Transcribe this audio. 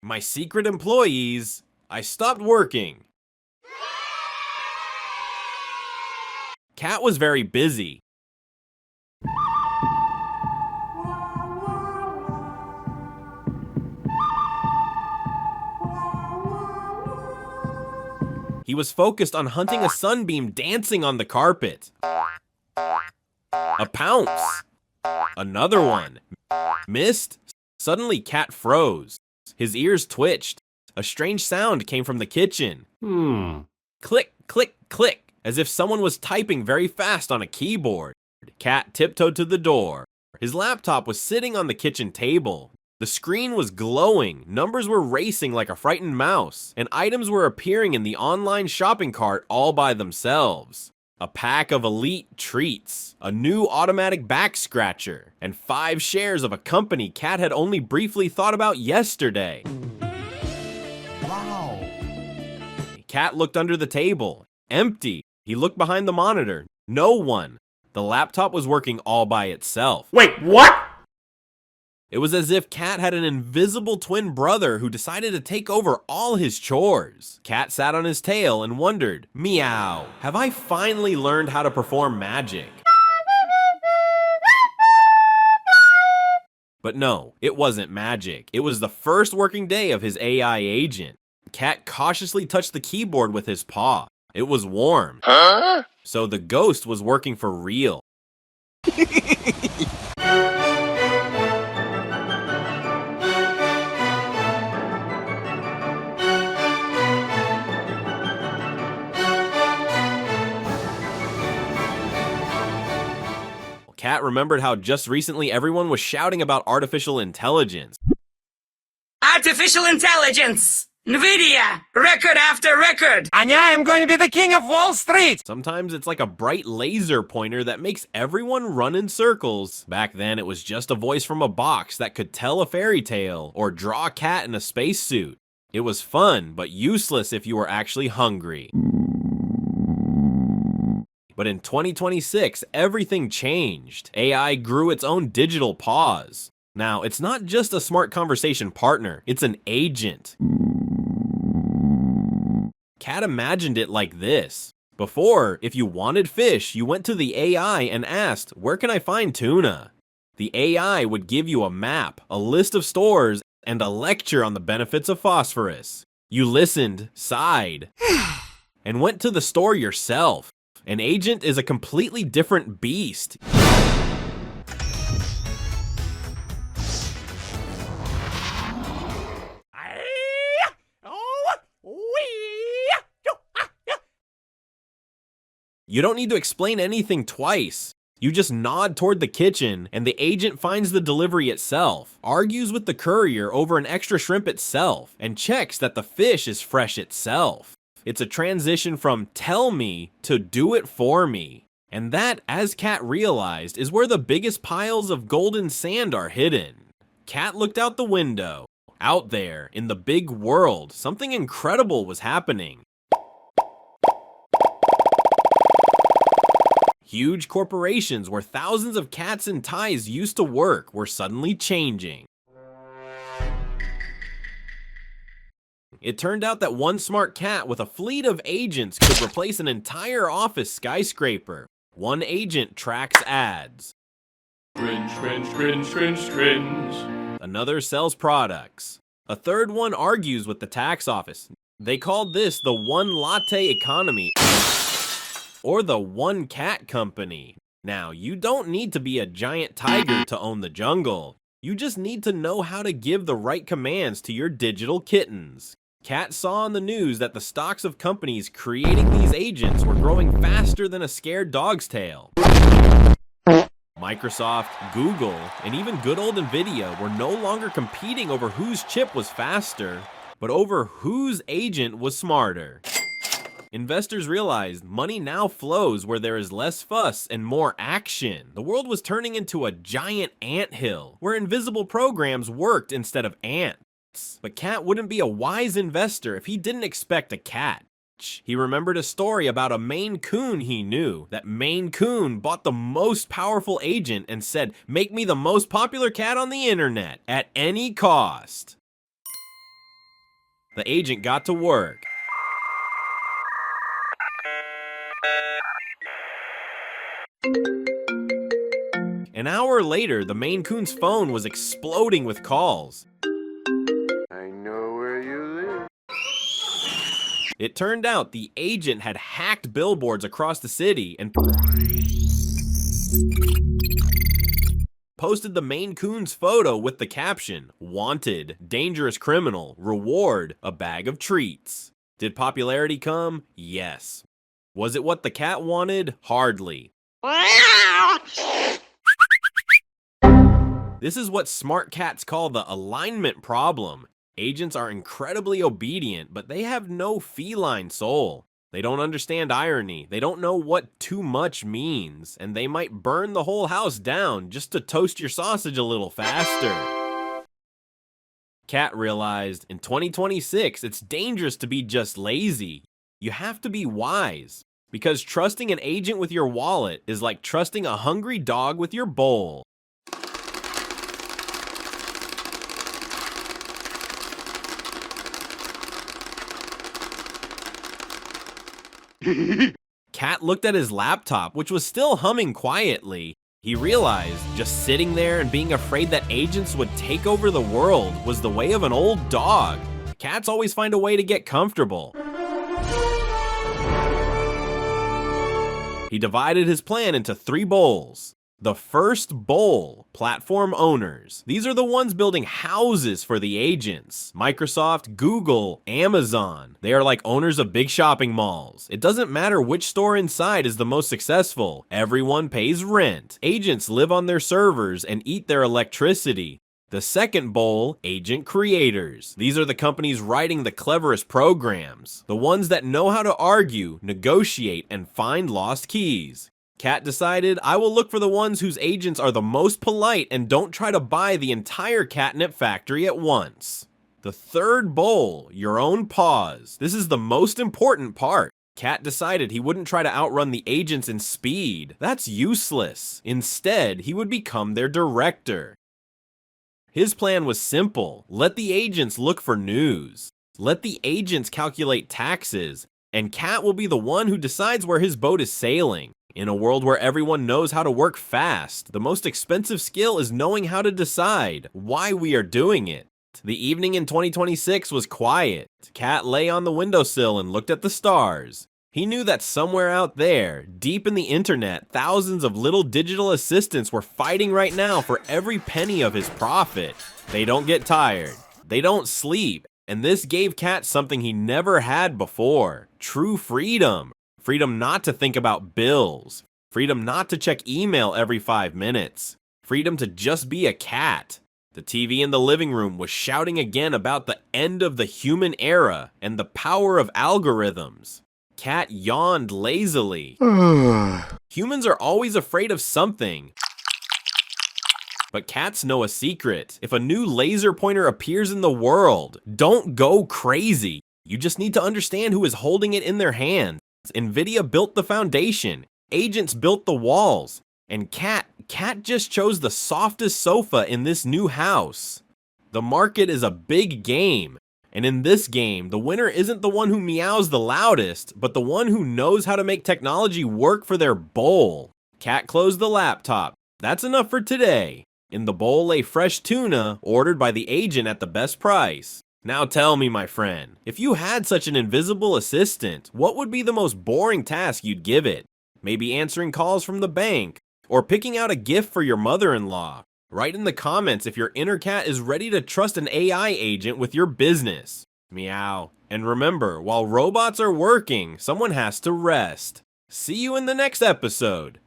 My secret employees, I stopped working. Cat was very busy. He was focused on hunting a sunbeam dancing on the carpet. A pounce. Another one. Missed. Suddenly, Cat froze. His ears twitched. A strange sound came from the kitchen. Click, click, click, as if someone was typing very fast on a keyboard. Cat tiptoed to the door. His laptop was sitting on the kitchen table. The screen was glowing, numbers were racing like a frightened mouse, and items were appearing in the online shopping cart all by themselves. A pack of elite treats, a new automatic back scratcher, and 5 shares of a company Cat had only briefly thought about yesterday. Wow. Cat looked under the table. Empty. He looked behind the monitor. No one. The laptop was working all by itself. Wait, what? It was as if Cat had an invisible twin brother who decided to take over all his chores. Cat sat on his tail and wondered, meow, have I finally learned how to perform magic? But no, it wasn't magic. It was the first working day of his AI agent. Cat cautiously touched the keyboard with his paw. It was warm. Huh? So the ghost was working for real. Cat remembered how just recently everyone was shouting about artificial intelligence. Artificial intelligence! NVIDIA! Record after record! And I am going to be the king of Wall Street! Sometimes it's like a bright laser pointer that makes everyone run in circles. Back then, it was just a voice from a box that could tell a fairy tale or draw a cat in a spacesuit. It was fun, but useless if you were actually hungry. But in 2026, everything changed. AI grew its own digital paws. Now, it's not just a smart conversation partner, it's an agent. Cat imagined it like this. Before, if you wanted fish, you went to the AI and asked, where can I find tuna? The AI would give you a map, a list of stores, and a lecture on the benefits of phosphorus. You listened, sighed, and went to the store yourself. An agent is a completely different beast. You don't need to explain anything twice. You just nod toward the kitchen, and the agent finds the delivery itself, argues with the courier over an extra shrimp itself, and checks that the fish is fresh itself. It's a transition from tell me to do it for me. And that, as Cat realized, is where the biggest piles of golden sand are hidden. Cat looked out the window. Out there, in the big world, something incredible was happening. Huge corporations where thousands of cats and ties used to work were suddenly changing. It turned out that one smart cat with a fleet of agents could replace an entire office skyscraper. One agent tracks ads. Cringe, cringe, cringe, cringe, cringe. Another sells products. A third one argues with the tax office. They called this the one latte economy, or the one cat company. Now, you don't need to be a giant tiger to own the jungle. You just need to know how to give the right commands to your digital kittens. Cat saw on the news that the stocks of companies creating these agents were growing faster than a scared dog's tail. Microsoft, Google, and even good old NVIDIA were no longer competing over whose chip was faster, but over whose agent was smarter. Investors realized money now flows where there is less fuss and more action. The world was turning into a giant anthill, where invisible programs worked instead of ants. But Cat wouldn't be a wise investor if he didn't expect a catch. He remembered a story about a Maine Coon he knew. That Maine Coon bought the most powerful agent and said, "Make me the most popular cat on the internet, at any cost." The agent got to work. An hour later, the Maine Coon's phone was exploding with calls. I know where you live. It turned out the agent had hacked billboards across the city and posted the Maine Coon's photo with the caption, "Wanted, dangerous criminal, reward, a bag of treats." Did popularity come? Yes. Was it what the cat wanted? Hardly. This is what smart cats call the alignment problem. Agents are incredibly obedient, but they have no feline soul. They don't understand irony, they don't know what too much means, and they might burn the whole house down just to toast your sausage a little faster. Cat realized in 2026 it's dangerous to be just lazy. You have to be wise, because trusting an agent with your wallet is like trusting a hungry dog with your bowl. Cat looked at his laptop, which was still humming quietly. He realized just sitting there and being afraid that agents would take over the world was the way of an old dog. Cats always find a way to get comfortable. He divided his plan into 3 bowls. The first bowl, platform owners. These are the ones building houses for the agents. Microsoft, Google, Amazon. They are like owners of big shopping malls. It doesn't matter which store inside is the most successful. Everyone pays rent. Agents live on their servers and eat their electricity. The second bowl, agent creators. These are the companies writing the cleverest programs. The ones that know how to argue, negotiate, and find lost keys. Cat decided, I will look for the ones whose agents are the most polite and don't try to buy the entire catnip factory at once. The third bowl, your own paws. This is the most important part. Cat decided he wouldn't try to outrun the agents in speed. That's useless. Instead, he would become their director. His plan was simple. Let the agents look for news. Let the agents calculate taxes. And Cat will be the one who decides where his boat is sailing. In a world where everyone knows how to work fast, the most expensive skill is knowing how to decide why we are doing it. The evening in 2026 was quiet. Cat lay on the windowsill and looked at the stars. He knew that somewhere out there, deep in the internet, thousands of little digital assistants were fighting right now for every penny of his profit. They don't get tired. They don't sleep. And this gave Cat something he never had before. True freedom. Freedom not to think about bills. Freedom not to check email every 5 minutes. Freedom to just be a cat. The TV in the living room was shouting again about the end of the human era and the power of algorithms. Cat yawned lazily. Humans are always afraid of something. But cats know a secret. If a new laser pointer appears in the world, don't go crazy. You just need to understand who is holding it in their hands. NVIDIA built the foundation, agents built the walls, and Cat just chose the softest sofa in this new house. The market is a big game, and in this game, the winner isn't the one who meows the loudest, but the one who knows how to make technology work for their bowl. Cat closed the laptop. That's enough for today. In the bowl lay fresh tuna, ordered by the agent at the best price. Now tell me, my friend, if you had such an invisible assistant, what would be the most boring task you'd give it? Maybe answering calls from the bank, or picking out a gift for your mother-in-law. Write in the comments if your inner cat is ready to trust an AI agent with your business. Meow. And remember, while robots are working, someone has to rest. See you in the next episode.